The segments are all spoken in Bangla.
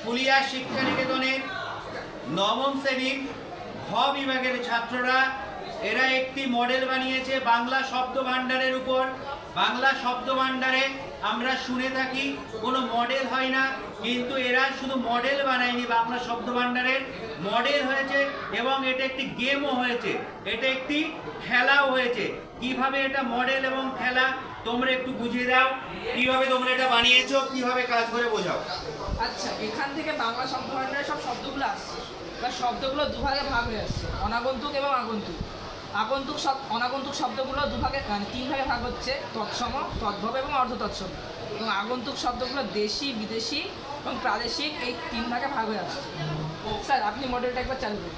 ফুলিয়া শিক্ষা নিকেতনের নবম শ্রেণীর ঘ বিভাগের ছাত্ররা এরা একটি মডেল বানিয়েছে বাংলা শব্দ ভাণ্ডারের উপর। বাংলা শব্দ ভাণ্ডারে আমরা শুনে থাকি কোনো মডেল হয় না, কিন্তু এরা শুধু মডেল বানায়নি, বাংলা শব্দ ভাণ্ডারের মডেল হয়েছে এবং এটা একটি গেমও হয়েছে, এটা একটি খেলাও হয়েছে। কিভাবে এটা মডেল এবং খেলা তোমরা একটু বুঝিয়ে দাও, কিভাবে তোমরা এটা বানিয়েছো, কিভাবে কাজ করে বোঝাও। আচ্ছা, এখান থেকে বাংলা শব্দ ভাণ্ডারের সব শব্দগুলো আসছে বা শব্দগুলো দুভাগে ভাগ হয়ে আসছে, অনাগন্তুক এবং আগন্তুক। অনাগন্তুক শব্দগুলো দুভাগে তিন ভাগে ভাগ হচ্ছে, তৎসম, তদ্ভব এবং অর্ধ তৎসম। এবং আগন্তুক শব্দগুলো দেশি, বিদেশি এবং প্রাদেশিক, এই তিন ভাগে ভাগ হয়ে আসছে। স্যার, আপনি মডেলটা একবার চালু করুন।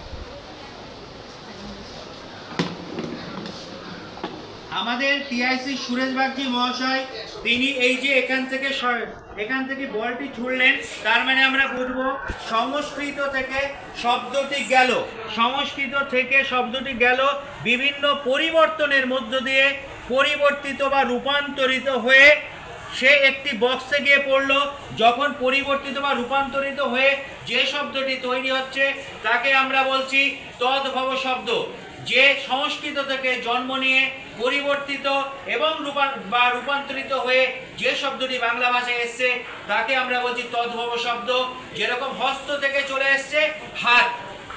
আমাদের টিআইসি সুরেশ বাগচি মহাশয় তিনি এই যে এখান থেকে বলটি ছুড়লেন, তার মানে আমরা বুঝবো সংস্কৃত থেকে শব্দটি গেল, সংস্কৃত থেকে শব্দটি গেল বিভিন্ন পরিবর্তনের মধ্য দিয়ে পরিবর্তিত বা রূপান্তরিত হয়ে সে একটি বক্সে গিয়ে পড়লো। যখন পরিবর্তিত বা রূপান্তরিত হয়ে যে শব্দটি তৈরি হচ্ছে তাকে আমরা বলছি তদ্ভব শব্দ। যে সংস্কৃত থেকে জন্ম নিয়ে পরিবর্তিত এবং রূপান্তরিত হয়ে যে শব্দটি বাংলা ভাষায় এসছে তাকে আমরা বলছি তদ্ভব শব্দ। যেরকম হস্ত থেকে চলে এসছে হাত,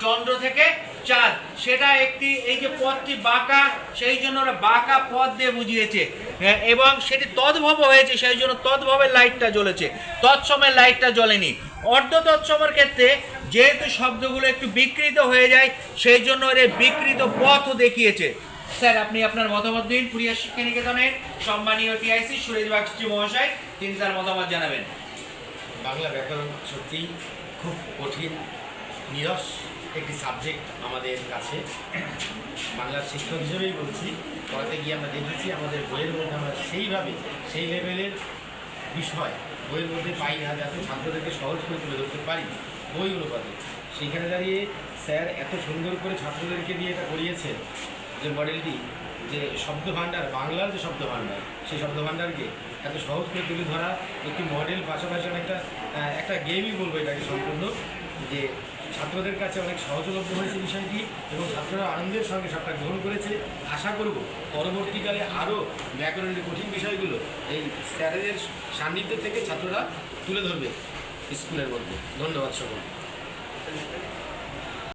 চন্দ্র থেকে চাঁদ, সেটা একটি এই যে পদটি বাঁকা, সেই জন্য ওরা বাঁকা পদ দিয়ে বুঝিয়েছে এবং সেটি তদ্ভব হয়েছে, সেই জন্য তদ্ভবের লাইটটা জ্বলেছে, তৎসমের লাইটটা জ্বলেনি। অর্ধ তৎসমের ক্ষেত্রে যেহেতু শব্দগুলো একটু বিকৃত হয়ে যায় সেই জন্য এর বিকৃত পথও দেখিয়েছে। স্যার, আপনি আপনার মতামত দিন। ফুলিয়া শিক্ষা নিকেতনের সম্মানীয় টিআইসি সুরেশ বাগচি মহাশয় তিনি তার মতামত জানাবেন। বাংলা ব্যাকরণ সত্যিই খুব কঠিন, নিরস একটি সাবজেক্ট আমাদের কাছে। বাংলার শিক্ষক হিসেবেই বলছি, পড়াতে গিয়ে আমরা দেখেছি আমাদের বইয়ের মধ্যে আমরা সেই লেভেলের বিষয় বইয়ের মধ্যে পাই না, যাতে ছাত্রদেরকে সহজ করে তুলে ধরতে পারি বই অনুপাতে। সেইখানে দাঁড়িয়ে স্যার এত সুন্দর করে ছাত্রদেরকে দিয়ে এটা করিয়েছেন যে মডেলটি, যে শব্দ ভাণ্ডার, বাংলার যে শব্দ ভাণ্ডার, সেই শব্দ ভাণ্ডারকে এত সহজ করে তুলে ধরা একটি মডেল, পাশাপাশি একটা গেমই বলবো এটাকে সম্পূর্ণ, যে ছাত্রদের কাছে অনেক সহজলভ্য হয়েছে বিষয়টি এবং ছাত্ররা আনন্দের সঙ্গে সবটা গ্রহণ করেছে। আশা করব পরবর্তীকালে আরও ব্যাকরণের কঠিন বিষয়গুলো এই স্যারেদের সান্নিধ্য থেকে ছাত্ররা তুলে ধরবে স্কুলের মধ্যে। ধন্যবাদ সকলকে।